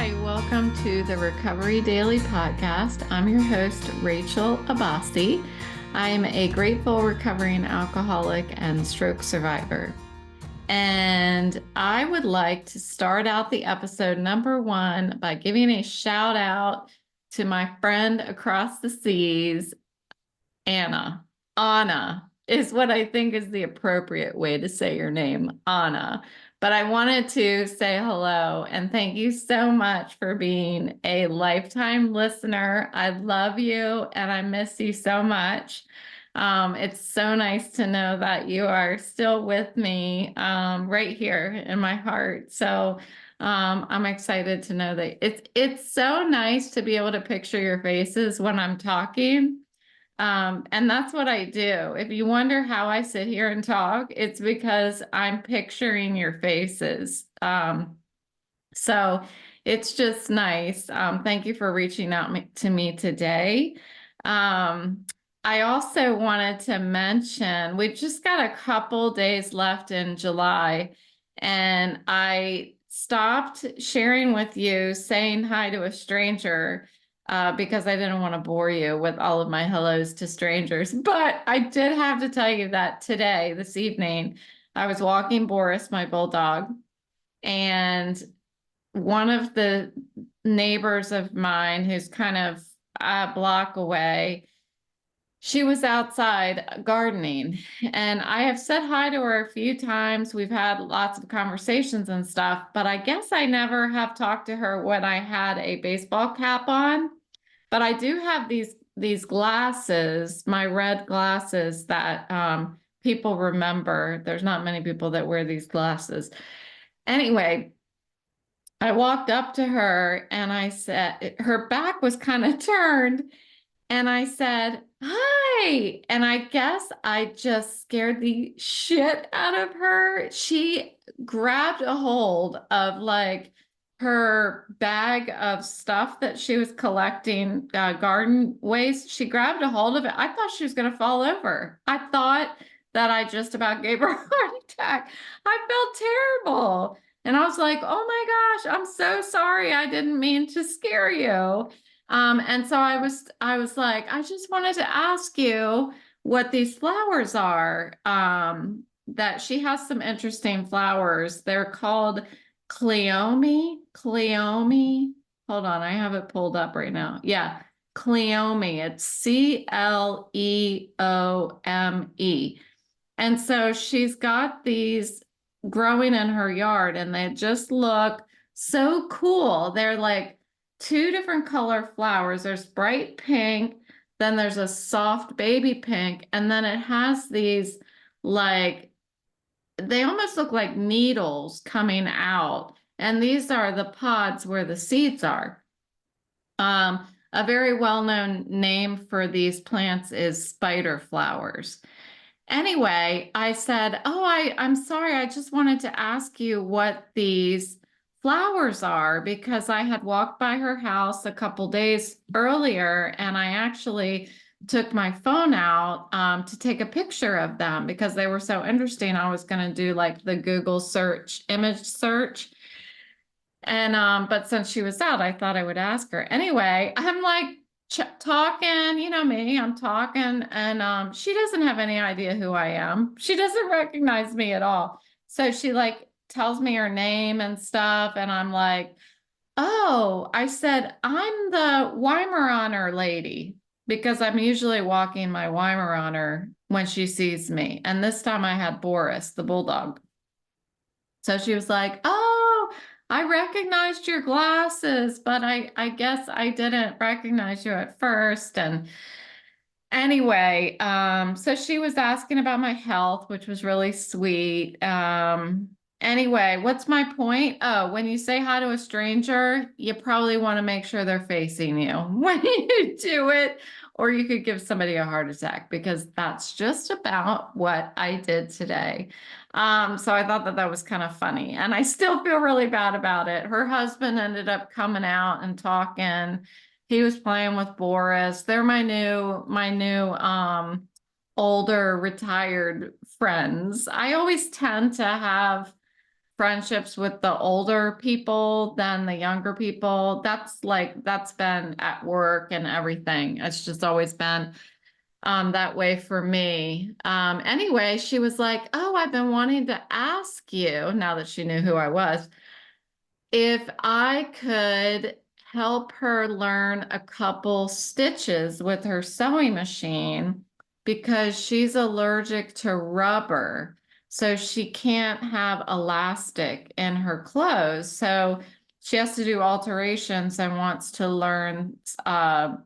Hi, welcome to the Recovery Daily Podcast. I'm your host, Rachel Abasi. I am a grateful recovering alcoholic and stroke survivor. And I would like to start out the episode number 1 by giving a shout out to my friend across the seas, Anna. Anna is what I think is the appropriate way to say your name, Anna. But I wanted to say hello and thank you so much for being a lifetime listener. I love you and I miss you so much. It's so nice to know that you are still with me right here in my heart. So I'm excited to know that it's so nice to be able to picture your faces when I'm talking. And that's what I do. If you wonder how I sit here and talk, it's because I'm picturing your faces. So it's just nice. Thank you for reaching out to me today. I also wanted to mention we've just got a couple days left in July, and I stopped sharing with you saying hi to a stranger because I didn't want to bore you with all of my hellos to strangers. But I did have to tell you that today, this evening, I was walking Boris, my bulldog, and one of the neighbors of mine who's kind of a block away, she was outside gardening. And I have said hi to her a few times. We've had lots of conversations and stuff, but I guess I never have talked to her when I had a baseball cap on. But I do have these glasses, my red glasses that people remember. There's not many people that wear these glasses. Anyway, I walked up to her and I said, her back was kind of turned. And I said, hi. And I guess I just scared the shit out of her. She grabbed a hold of like her bag of stuff that she was collecting, garden waste. She grabbed a hold of it. I thought she was going to fall over. I thought that I just about gave her a heart attack. I felt terrible. And I was like, oh my gosh, I'm so sorry. I didn't mean to scare you. And so I was like, I just wanted to ask you what these flowers are. That she has some interesting flowers. They're called Cleome. Hold on, I have it pulled up right now. Yeah, Cleome. It's Cleome. And so she's got these growing in her yard, and they just look so cool. They're like two different color flowers. There's bright pink, then there's a soft baby pink, and then it has these like they almost look like needles coming out. And these are the pods where the seeds are. A very well-known name for these plants is spider flowers. Anyway, I said, oh, I'm sorry. I just wanted to ask you what these flowers are because I had walked by her house a couple days earlier and I actually took my phone out to take a picture of them because they were so interesting. I was going to do like the Google search, image search. And but since she was out, I thought I would ask her. Anyway, I'm like talking, you know me, I'm talking, and she doesn't have any idea who I am. She doesn't recognize me at all. So she like tells me her name and stuff, and I'm like, oh, I said, I'm the Weimaraner lady because I'm usually walking my Weimaraner when she sees me. And this time I had Boris, the bulldog. So she was like, oh, I recognized your glasses, but I guess I didn't recognize you at first. And anyway, so she was asking about my health, which was really sweet. Anyway, what's my point? Oh, when you say hi to a stranger, you probably want to make sure they're facing you when you do it, or you could give somebody a heart attack because that's just about what I did today. So I thought that that was kind of funny, and I still feel really bad about it. Her husband ended up coming out and talking. He was playing with Boris. They're my new older retired friends. I always tend to have friendships with the older people than the younger people. That's been at work and everything. It's just always been that way for me. Anyway, she was like, "Oh, I've been wanting to ask you," now that she knew who I was, if I could help her learn a couple stitches with her sewing machine because she's allergic to rubber. So she can't have elastic in her clothes. So she has to do alterations and wants to learn a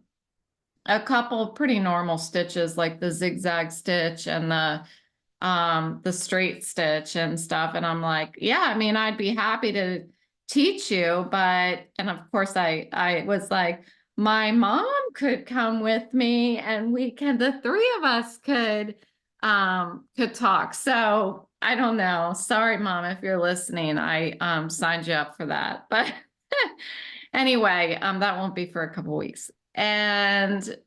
couple pretty normal stitches like the zigzag stitch and the straight stitch and stuff. And I'm like, yeah, I mean, I'd be happy to teach you, but, and of course I was like, my mom could come with me and the three of us could talk. So I don't know. Sorry, mom, if you're listening, I signed you up for that. But anyway, that won't be for a couple weeks. And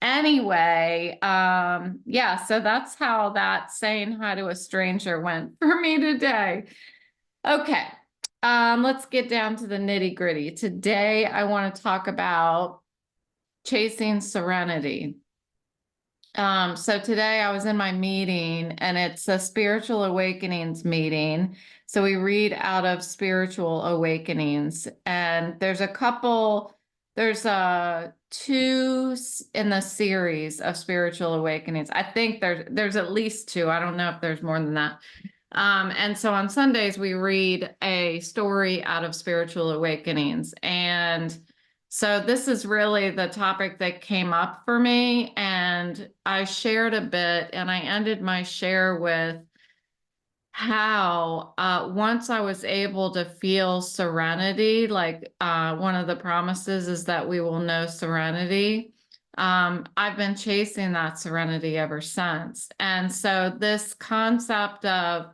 anyway, yeah, so that's how that saying hi to a stranger went for me today. Okay, let's get down to the nitty-gritty. Today, I want to talk about chasing serenity. So today I was in my meeting and it's a spiritual awakenings meeting. So we read out of spiritual awakenings and there's two in the series of spiritual awakenings. I think there's at least two. I don't know if there's more than that. And so on Sundays we read a story out of spiritual awakenings. And so this is really the topic that came up for me, and I shared a bit, and I ended my share with how once I was able to feel serenity, like one of the promises is that we will know serenity. I've been chasing that serenity ever since. And so this concept of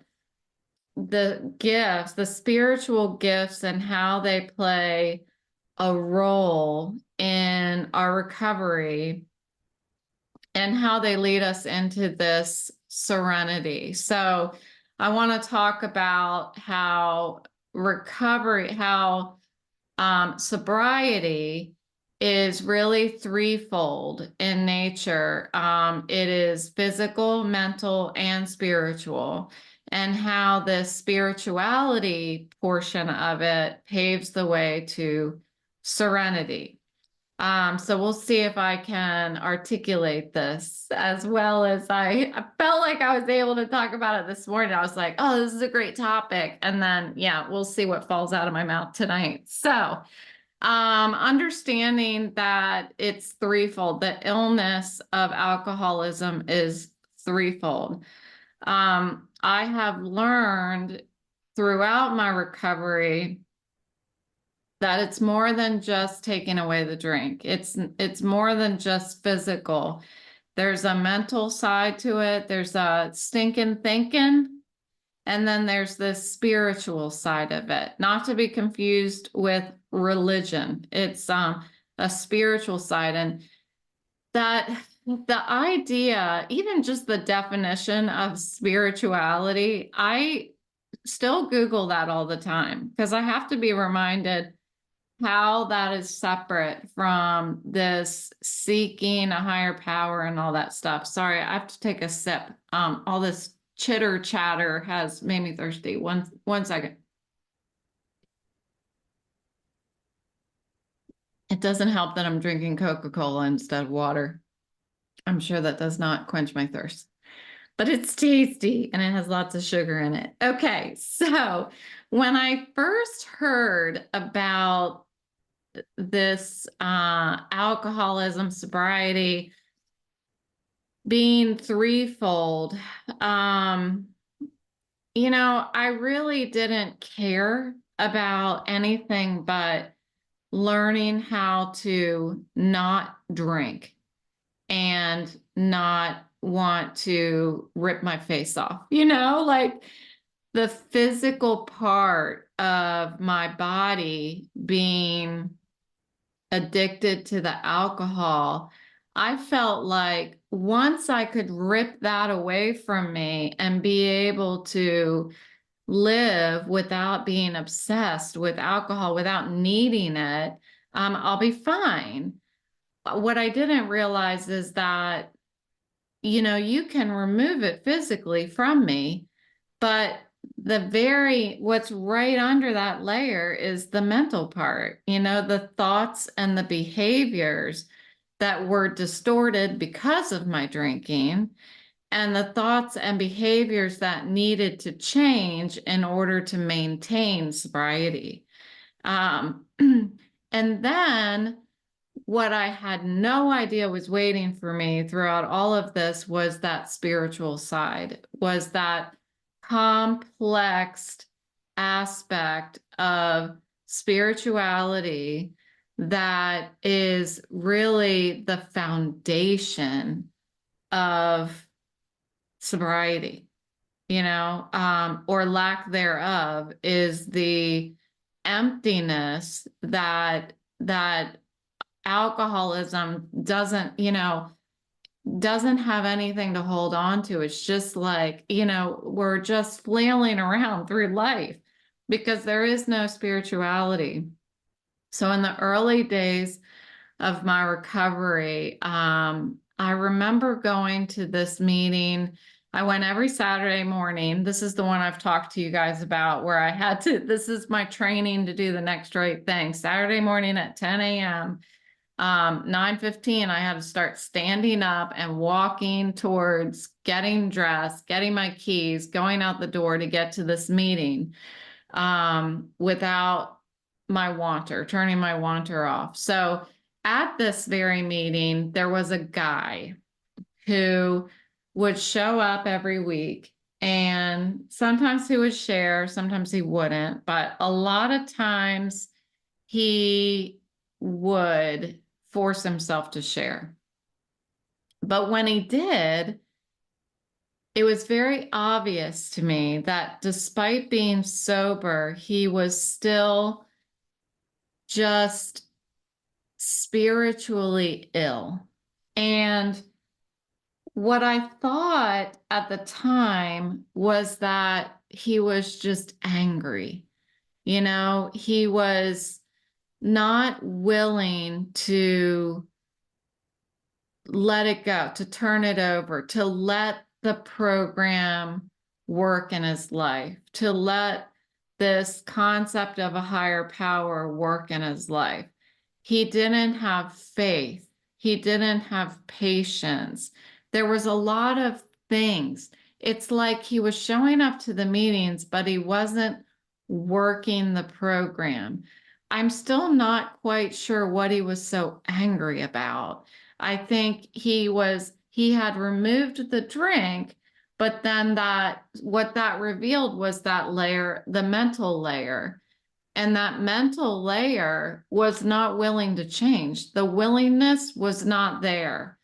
the gifts, the spiritual gifts, and how they play a role in our recovery and how they lead us into this serenity. So I want to talk about how sobriety is really threefold in nature. It is physical, mental, and spiritual, and how the spirituality portion of it paves the way to serenity. So we'll see if I can articulate this as well as I felt like I was able to talk about it this morning. I was like, oh, this is a great topic. And then, yeah, we'll see what falls out of my mouth tonight. So, understanding that it's threefold, the illness of alcoholism is threefold. I have learned throughout my recovery that it's more than just taking away the drink. It's more than just physical. There's a mental side to it. There's a stinking thinking. And then there's this spiritual side of it, not to be confused with religion. It's a spiritual side. And that the idea, even just the definition of spirituality, I still Google that all the time because I have to be reminded how that is separate from this seeking a higher power and all that stuff. Sorry, I have to take a sip. All this chitter chatter has made me thirsty. One second. It doesn't help that I'm drinking Coca-Cola instead of water. I'm sure that does not quench my thirst, but it's tasty and it has lots of sugar in it. Okay, so when I first heard about this alcoholism, sobriety being threefold, I really didn't care about anything but learning how to not drink and not want to rip my face off, like the physical part of my body being addicted to the alcohol. I felt like once I could rip that away from me and be able to live without being obsessed with alcohol, without needing it, I'll be fine. What I didn't realize is that, you can remove it physically from me, but what's right under that layer is the mental part, the thoughts and the behaviors that were distorted because of my drinking, and the thoughts and behaviors that needed to change in order to maintain sobriety. Um, and then what I had no idea was waiting for me throughout all of this was that spiritual side, was that complex aspect of spirituality that is really the foundation of sobriety, or lack thereof, is the emptiness that alcoholism doesn't have anything to hold on to. It's just like, we're just flailing around through life because there is no spirituality. So in the early days of my recovery, I remember going to this meeting. I went every Saturday morning. This is the one I've talked to you guys about, where this is my training to do the next right thing. Saturday morning at 10 a.m., 9:15, I had to start standing up and walking towards getting dressed, getting my keys, going out the door to get to this meeting, without turning my wanter off. So at this very meeting, there was a guy who would show up every week, and sometimes he would share, sometimes he wouldn't, but a lot of times he would force himself to share. But when he did, it was very obvious to me that despite being sober, he was still just spiritually ill. And what I thought at the time was that he was just angry. He was not willing to let it go, to turn it over, to let the program work in his life, to let this concept of a higher power work in his life. He didn't have faith. He didn't have patience. There was a lot of things. It's like he was showing up to the meetings, but he wasn't working the program. I'm still not quite sure what he was so angry about. I think he had removed the drink, but then what that revealed was that layer, the mental layer. And that mental layer was not willing to change. The willingness was not there.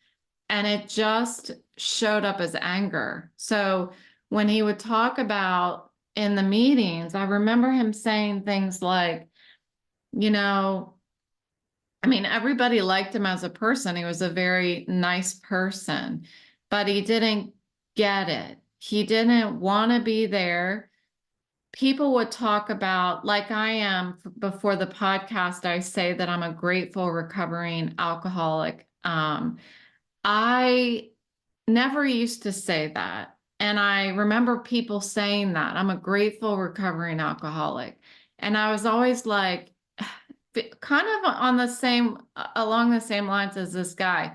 And it just showed up as anger. So when he would talk about in the meetings, I remember him saying things like, everybody liked him as a person. He was a very nice person, but he didn't get it. He didn't want to be there. People would talk about, like I am before the podcast, I say that I'm a grateful recovering alcoholic. I never used to say that. And I remember people saying that I'm a grateful recovering alcoholic. And I was always like, kind of along the same lines as this guy.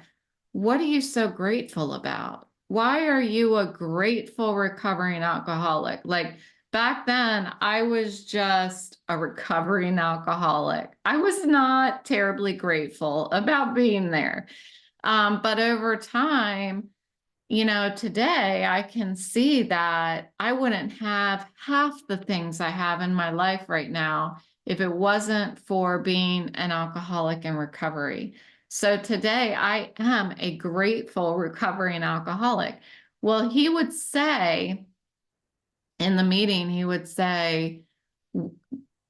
What are you so grateful about? Why are you a grateful recovering alcoholic? Like back then, I was just a recovering alcoholic. I was not terribly grateful about being there. But over time, today I can see that I wouldn't have half the things I have in my life right now if it wasn't for being an alcoholic in recovery. So today I am a grateful recovering alcoholic. Well, he would say in the meeting, he would say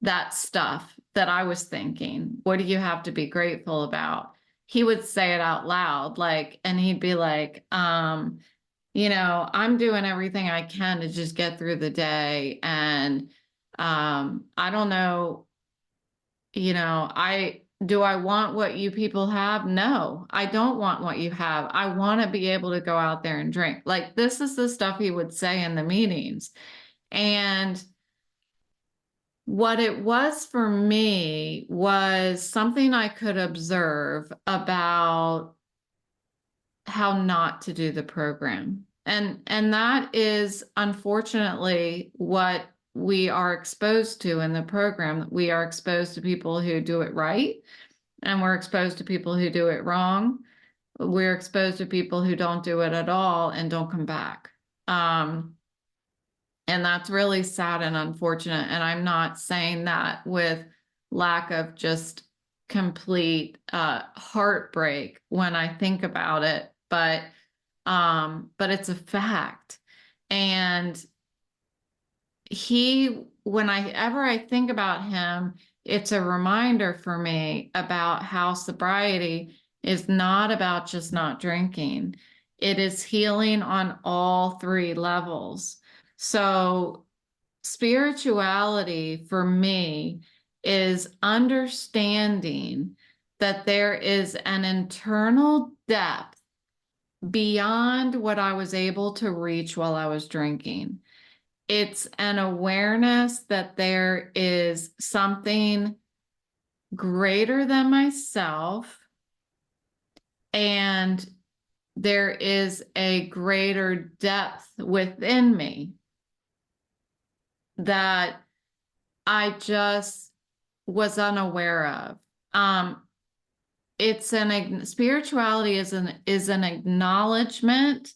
that stuff that I was thinking. What do you have to be grateful about? He would say it out loud, and he'd be like, I'm doing everything I can to just get through the day. And I don't know, do I want what you people have? No, I don't want what you have. I want to be able to go out there and drink. Like, this is the stuff he would say in the meetings. And what it was for me was something I could observe about how not to do the program. And that is unfortunately what we are exposed to in the program. We are exposed to people who do it right, and we're exposed to people who do it wrong. We're exposed to people who don't do it at all and don't come back. And that's really sad and unfortunate. And I'm not saying that with lack of just complete heartbreak when I think about it, but it's a fact. And whenever I think about him, it's a reminder for me about how sobriety is not about just not drinking. It is healing on all three levels. So spirituality for me is understanding that there is an internal depth beyond what I was able to reach while I was drinking. It's an awareness that there is something greater than myself, and there is a greater depth within me that I just was unaware of. Spirituality is an acknowledgement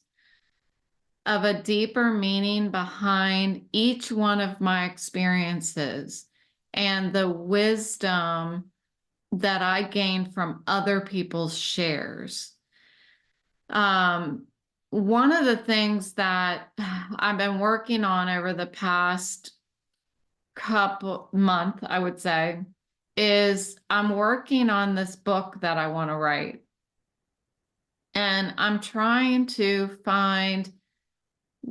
of a deeper meaning behind each one of my experiences and the wisdom that I gained from other people's shares. One of the things that I've been working on over the past month, I would say, is I'm working on this book that I want to write. And I'm trying to find,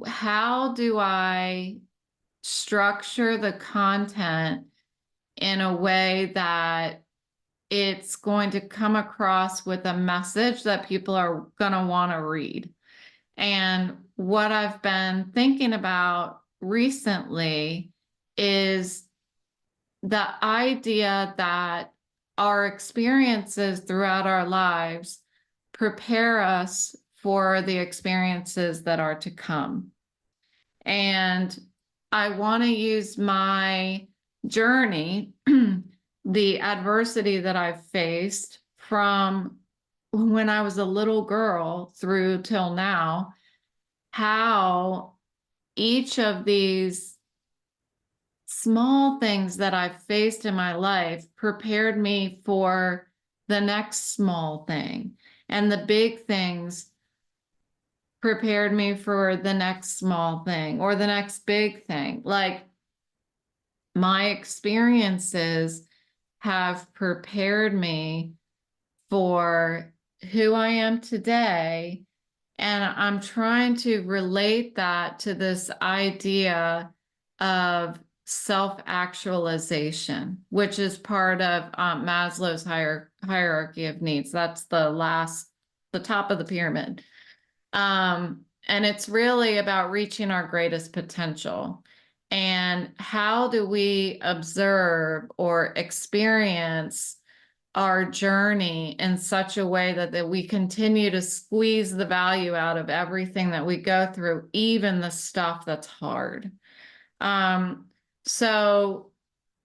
how do I structure the content in a way that it's going to come across with a message that people are going to want to read. And what I've been thinking about recently is the idea that our experiences throughout our lives prepare us for the experiences that are to come. And I want to use my journey, the adversity that I've faced from when I was a little girl through till now, how each of these small things that I've faced in my life prepared me for the next small thing. And the big things prepared me for the next small thing or the next big thing. Like, my experiences have prepared me for who I am today. And I'm trying to relate that to this idea of self-actualization, which is part of Maslow's hierarchy of needs. That's the top of the pyramid. And it's really about reaching our greatest potential. And how do we observe or experience our journey in such a way that we continue to squeeze the value out of everything that we go through, even the stuff that's hard. So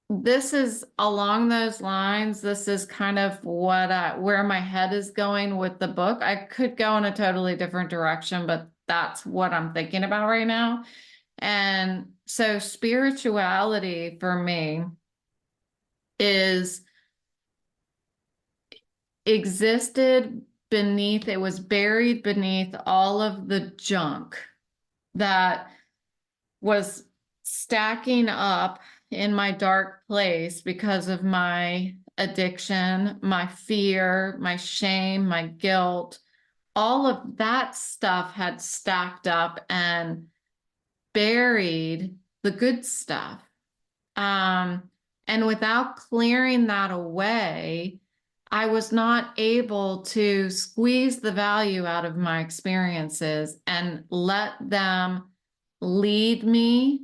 this is along those lines. This is kind of where my head is going with the book. I could go in a totally different direction, but that's what I'm thinking about right now. And so spirituality for me it was buried beneath all of the junk that was stacking up in my dark place because of my addiction, my fear, my shame, my guilt, all of that stuff had stacked up and buried the good stuff. Um, and without clearing that away, I was not able to squeeze the value out of my experiences and let them lead me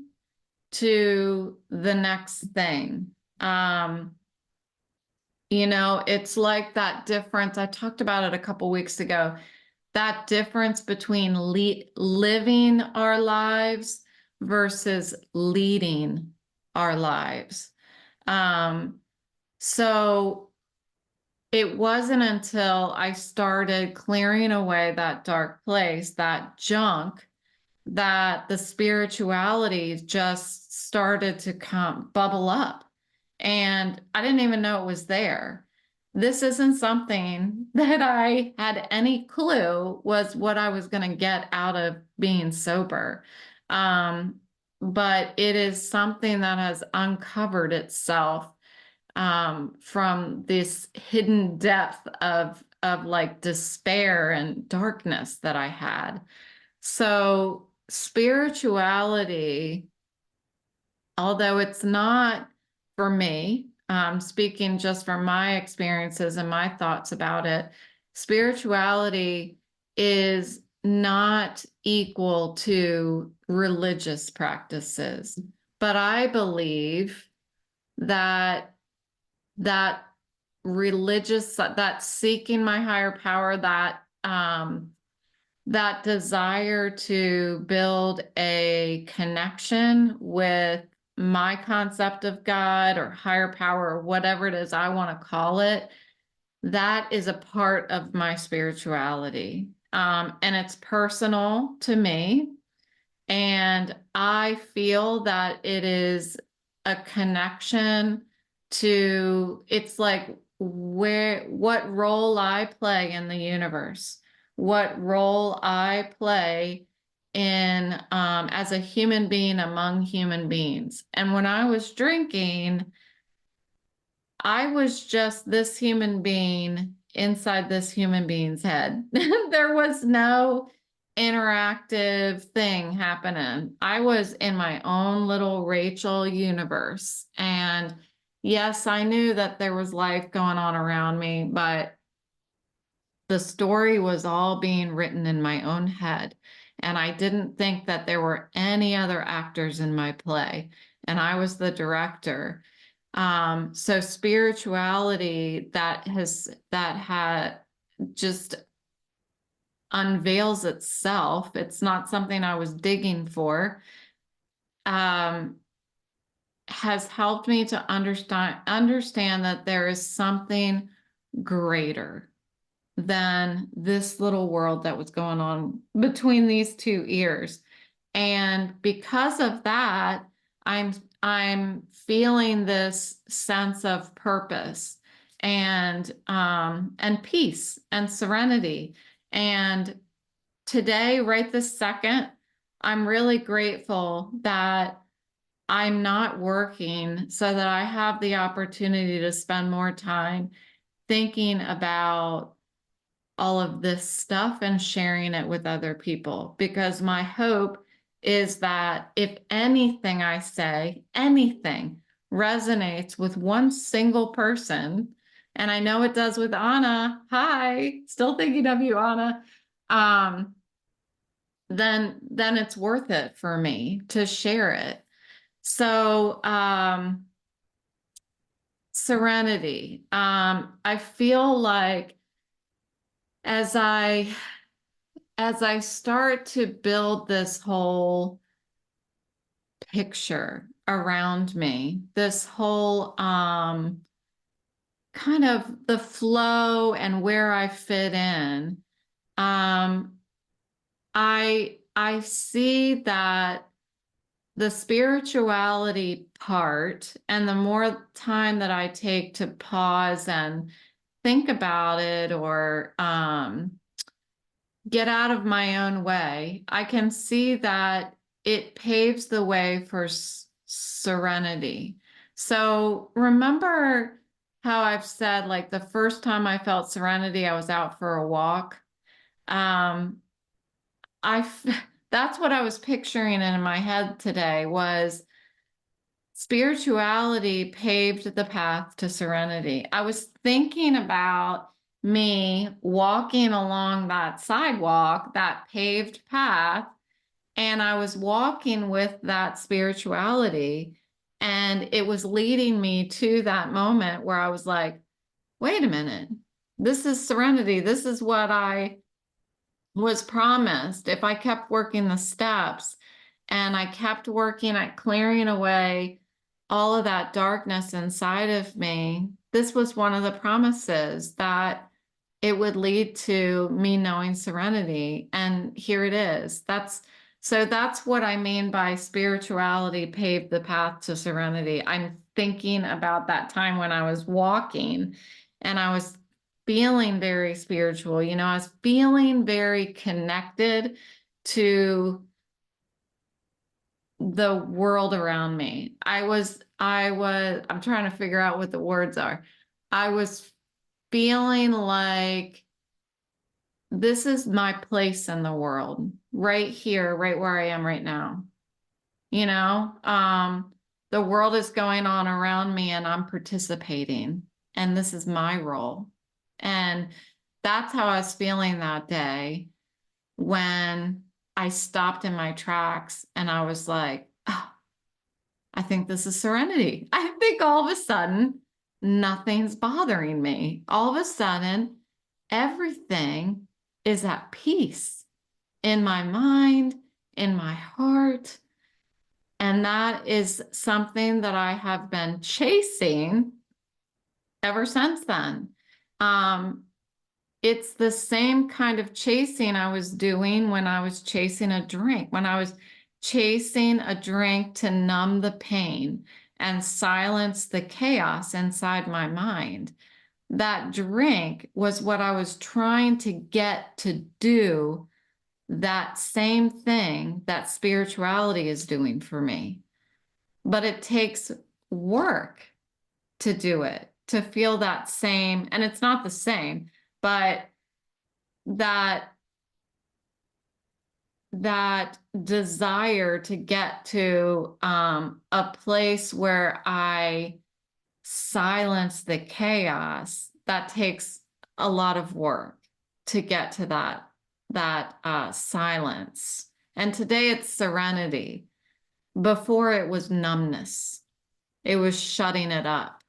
to the next thing. It's like that difference. I talked about it a couple weeks ago. That difference between living our lives versus leading our lives. Um, so it wasn't until I started clearing away that dark place, that junk, that the spirituality just started to bubble up. And I didn't even know it was there. This isn't something that I had any clue was what I was going to get out of being sober. Um, but it is something that has uncovered itself from this hidden depth of like despair and darkness that I had. So spirituality, although it's not for me, speaking just from my experiences and my thoughts about it, spirituality is not equal to religious practices. But I believe that that that seeking my higher power, that desire to build a connection with my concept of God or higher power or whatever it is I want to call it, that is a part of my spirituality. And it's personal to me. And I feel that it is a connection to, it's like what role I play in the universe, what role I play in as a human being among human beings. And when I was drinking, I was just this human being inside this human being's head. There was no interactive thing happening. I was in my own little Rachel universe. And yes, I knew that there was life going on around me, but the story was all being written in my own head. And I didn't think that there were any other actors in my play. And I was the director. So spirituality that had just unveils itself. It's not something I was digging for. Um, has helped me to understand that there is something greater than this little world that was going on between these two ears. And because of that, I'm feeling this sense of purpose and peace and serenity. And today, right this second, I'm really grateful that I'm not working so that I have the opportunity to spend more time thinking about all of this stuff and sharing it with other people. Because my hope is that if anything I say, anything resonates with one single person, and I know it does with Anna, hi, still thinking of you, Anna, um, then it's worth it for me to share it. So, Serenity. I feel like as I as I start to build this whole picture around me, this whole kind of the flow and where I fit in, um, I see that the spirituality part and the more time that I take to pause and think about it or get out of my own way, I can see that it paves the way for serenity. So remember how I've said, like, the first time I felt serenity, I was out for a walk. um, that's what I was picturing in my head today was spirituality paved the path to serenity. I was thinking about me walking along that sidewalk, that paved path, and I was walking with that spirituality. And it was leading me to that moment where I was like, wait a minute, this is serenity. This is what I was promised. If I kept working the steps and I kept working at clearing away all of that darkness inside of me, this was one of the promises that it would lead to me knowing serenity. And here it is. That's what I mean by spirituality paved the path to serenity. I'm thinking about that time when I was walking and I was feeling very spiritual. I was feeling very connected to the world around me. I'm trying to figure out what the words are. I was feeling like this is my place in the world, right here, right where I am right now. You know, the world is going on around me and I'm participating, and this is my role. And that's how I was feeling that day when I stopped in my tracks and I was like, oh, I think this is serenity. I think all of a sudden, nothing's bothering me. All of a sudden, everything is at peace in my mind, in my heart. And that is something that I have been chasing ever since then. Um, it's the same kind of chasing I was doing when I was chasing a drink, when I was chasing a drink to numb the pain and silence the chaos inside my mind. That drink was what I was trying to get to do that same thing that spirituality is doing for me. But it takes work to do it, to feel that same, and it's not the same, but that that desire to get to a place where I silence the chaos, that takes a lot of work to get to that silence. And today it's serenity. Before it was numbness. It was shutting it up.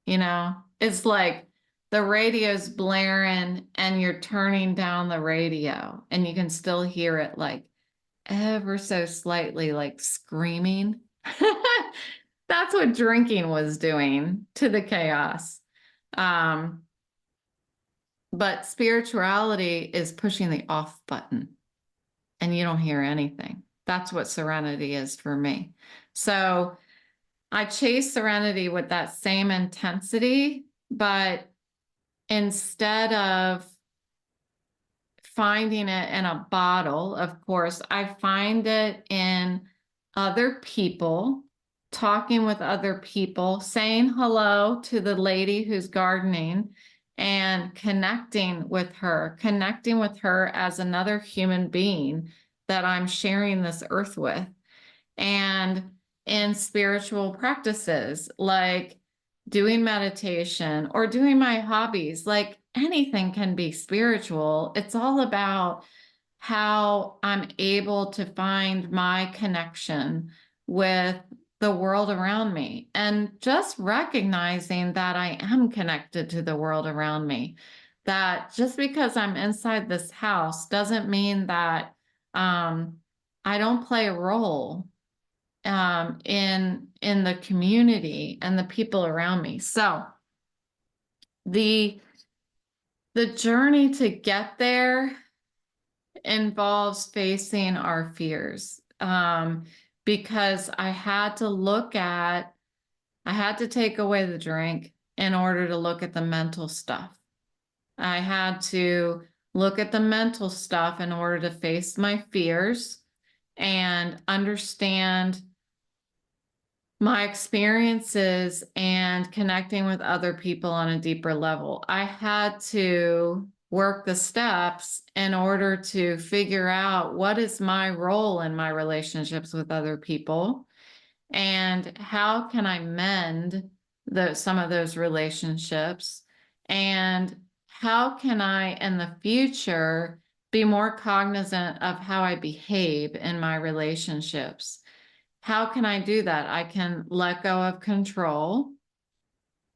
It's like the radio's blaring and you're turning down the radio and you can still hear it like ever so slightly, like screaming. That's what drinking was doing to the chaos. Um, but spirituality is pushing the off button and you don't hear anything. That's what serenity is for me. So I chase serenity with that same intensity, but instead of finding it in a bottle, of course, I find it in other people, talking with other people, saying hello to the lady who's gardening and connecting with her as another human being that I'm sharing this earth with. And in spiritual practices like doing meditation or doing my hobbies, like anything can be spiritual. It's all about how I'm able to find my connection with the world around me and just recognizing that I am connected to the world around me. That just because I'm inside this house doesn't mean that I don't play a role in the community and the people around me. So the journey to get there involves facing our fears, because I had to take away the drink in order to look at the mental stuff. I had to look at the mental stuff in order to face my fears and understand my experiences and connecting with other people on a deeper level. I had to work the steps in order to figure out what is my role in my relationships with other people and how can I mend some of those relationships, and how can I in the future be more cognizant of how I behave in my relationships. How can I do that? I can let go of control,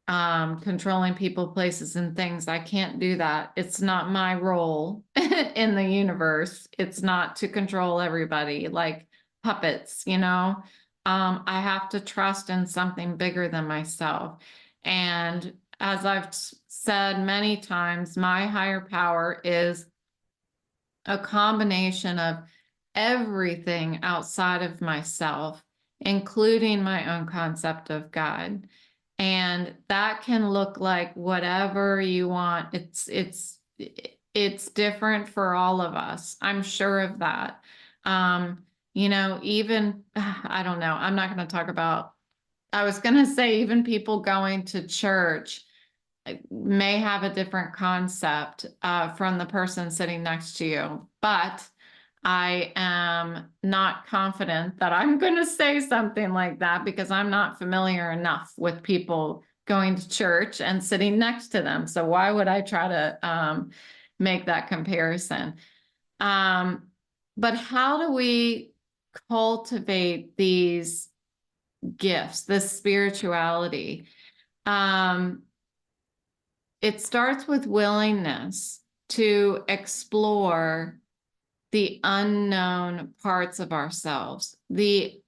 controlling people, places, and things. I can't do that. It's not my role in the universe. It's not to control everybody like puppets, you know? I have to trust in something bigger than myself. And as I've said many times, my higher power is a combination of everything outside of myself, including my own concept of God. And that can look like whatever you want. It's different for all of us. I'm sure of that. Even I don't know. I'm not going to talk about, I was going to say even people going to church may have a different concept from the person sitting next to you, but I am not confident that I'm going to say something like that because I'm not familiar enough with people going to church and sitting next to them. So why would I try to make that comparison? But how do we cultivate these gifts, this spirituality? It starts with willingness to explore the unknown parts of ourselves, the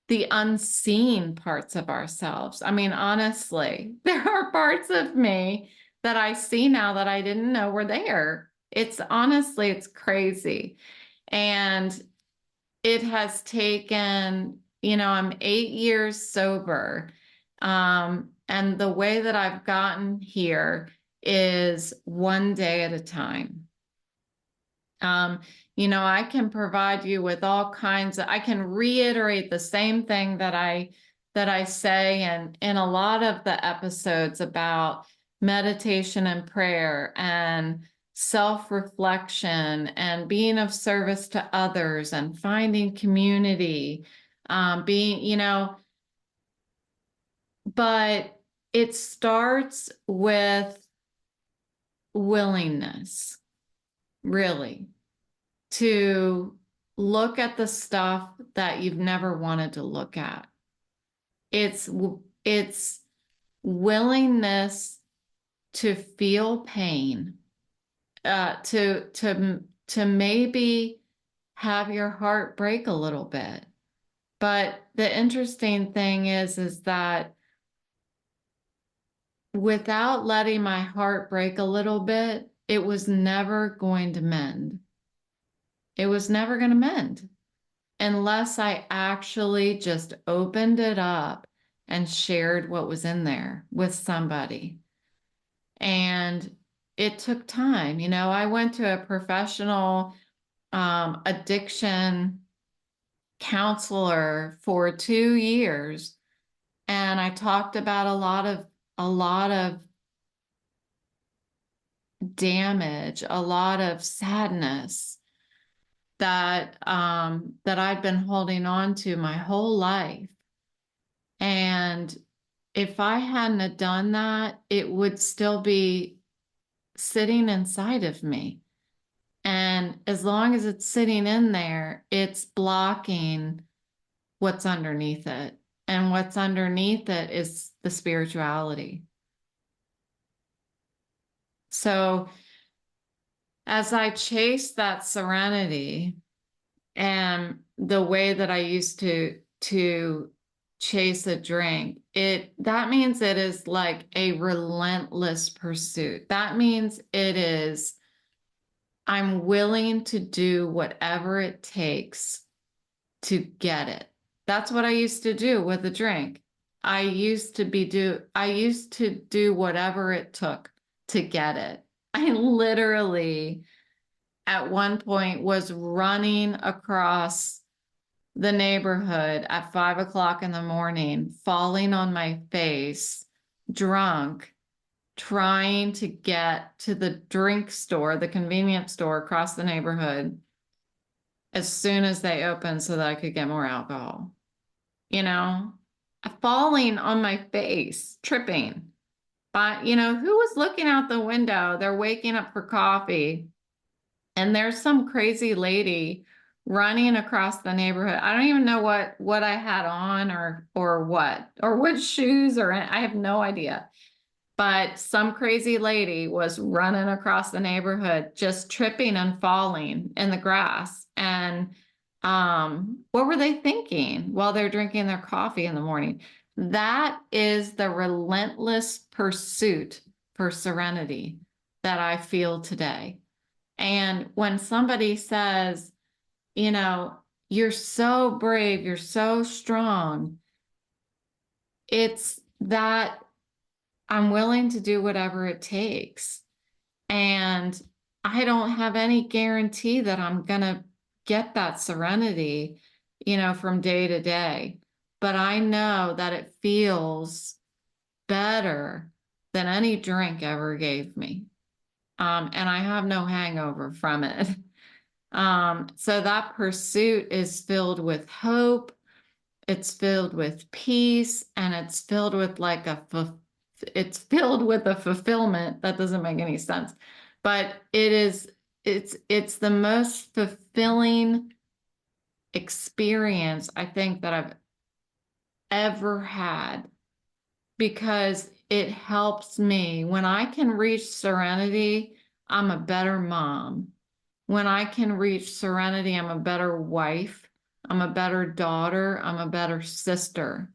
unseen parts of ourselves. I mean, honestly, there are parts of me that I see now that I didn't know were there. It's honestly, it's crazy. And it has taken, I'm 8 years sober. And the way that I've gotten here is one day at a time. I can provide you with all kinds of, I can reiterate the same thing that I say in a lot of the episodes about meditation and prayer and self-reflection and being of service to others and finding community, but it starts with willingness, really, to look at the stuff that you've never wanted to look at. It's willingness to feel pain, to maybe have your heart break a little bit. But the interesting thing is that without letting my heart break a little bit, it was never going to mend. It was never going to mend unless I actually just opened it up and shared what was in there with somebody. And it took time. I went to a professional addiction counselor for 2 years, and I talked about a lot of damage, a lot of sadness that I'd been holding on to my whole life. And if I hadn't have done that, it would still be sitting inside of me. And as long as it's sitting in there, it's blocking what's underneath it. And what's underneath it is the spirituality. So as I chase that serenity, and the way that I used to chase a drink, that means it is like a relentless pursuit. That means I'm willing to do whatever it takes to get it. That's what I used to do with a drink. I used to do whatever it took to get it. I literally at one point was running across the neighborhood at 5 o'clock in the morning, falling on my face, drunk, trying to get to the drink store, the convenience store across the neighborhood as soon as they opened so that I could get more alcohol. You know, falling on my face, tripping. But, you know, who was looking out the window? They're waking up for coffee, and there's some crazy lady running across the neighborhood. I don't even know what I had on or what shoes, or I have no idea. But some crazy lady was running across the neighborhood, just tripping and falling in the grass. And what were they thinking while they're drinking their coffee in the morning? That is the relentless pursuit for serenity that I feel today. And when somebody says, you know, you're so brave, you're so strong, it's that I'm willing to do whatever it takes. And I don't have any guarantee that I'm going to get that serenity, you know, from day to day. But I know that it feels better than any drink ever gave me. And I have no hangover from it. So that pursuit is filled with hope. It's filled with peace, and it's filled with it's filled with a fulfillment that doesn't make any sense, but it's the most fulfilling experience I think that I've ever had, because it helps me. When I can reach serenity, I'm a better mom. When I can reach serenity, I'm a better wife. I'm a better daughter. I'm a better sister.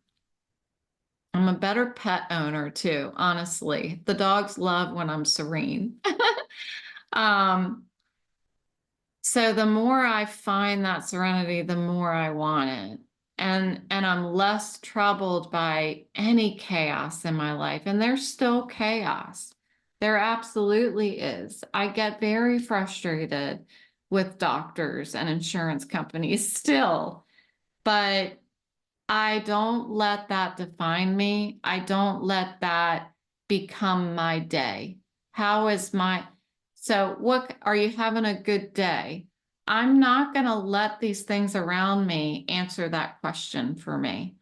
I'm a better pet owner too, honestly. The dogs love when I'm serene. um, so the more I find that serenity, the more I want it. And I'm less troubled by any chaos in my life. And there's still chaos. There absolutely is. I get very frustrated with doctors and insurance companies still, but I don't let that define me. I don't let that become my day. So what, are you having a good day? I'm not going to let these things around me answer that question for me.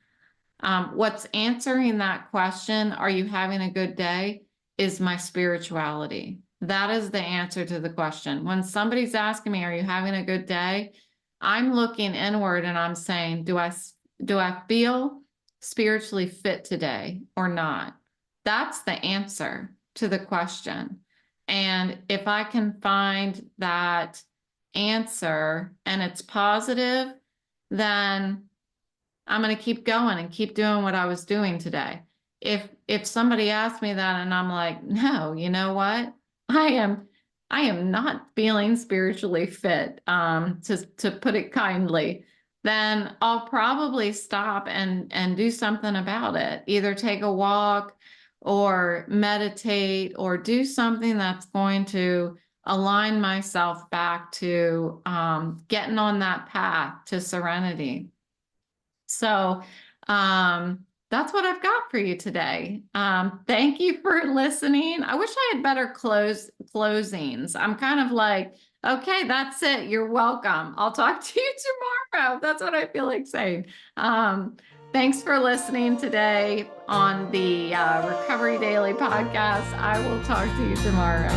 What's answering that question, are you having a good day, is my spirituality. That is the answer to the question. When somebody's asking me, are you having a good day? I'm looking inward and I'm saying, do I feel spiritually fit today or not? That's the answer to the question. And if I can find that answer and it's positive, then I'm going to keep going and keep doing what I was doing today. If somebody asks me that and I'm like, no, you know what? I am not feeling spiritually fit, to put it kindly, then I'll probably stop and do something about it. Either take a walk or meditate or do something that's going to align myself back to getting on that path to serenity. So that's what I've got for you today. Thank you for listening. I wish I had better closings. I'm kind of like, okay, that's it. You're welcome. I'll talk to you tomorrow. That's what I feel like saying. Thanks for listening today on the Recovery Daily podcast. I will talk to you tomorrow.